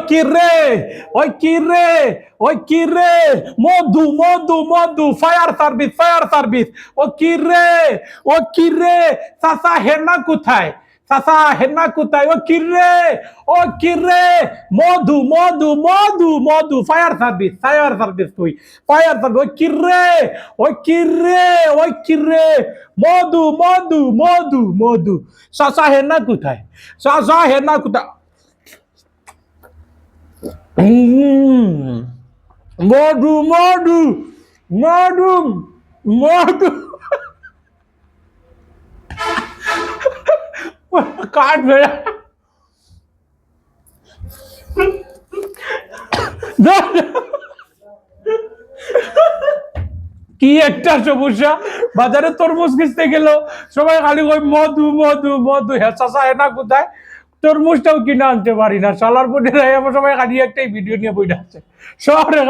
কি রে ওই কি রে ওই কি রে মধু মধু মধু ফায়ার সার্ভিস ও কি রে চাচা হেনা কোথায় চাচা হেনা কোথায় ও কি রে মধু মধু মধু মধু ফায়ার সার্ভিস তুই ফায়ার সার্ভিস ওই কি রে মধু মধু মধু মধু চাচা হেনা কোথায় মধু মধু মধু মধু কাট বেড়া কি একটা সমস্যা বাজারে তরমুজ কিনতে গেল সবাই খালি কই মধু মধু মধু হ্যাঁ চাচা হেনা কোথায় তরমুজটাও কিনে আনতে পারি না সালার পরে সবাই খালি একটাই ভিডিও নিয়ে বইটা আছে শহরে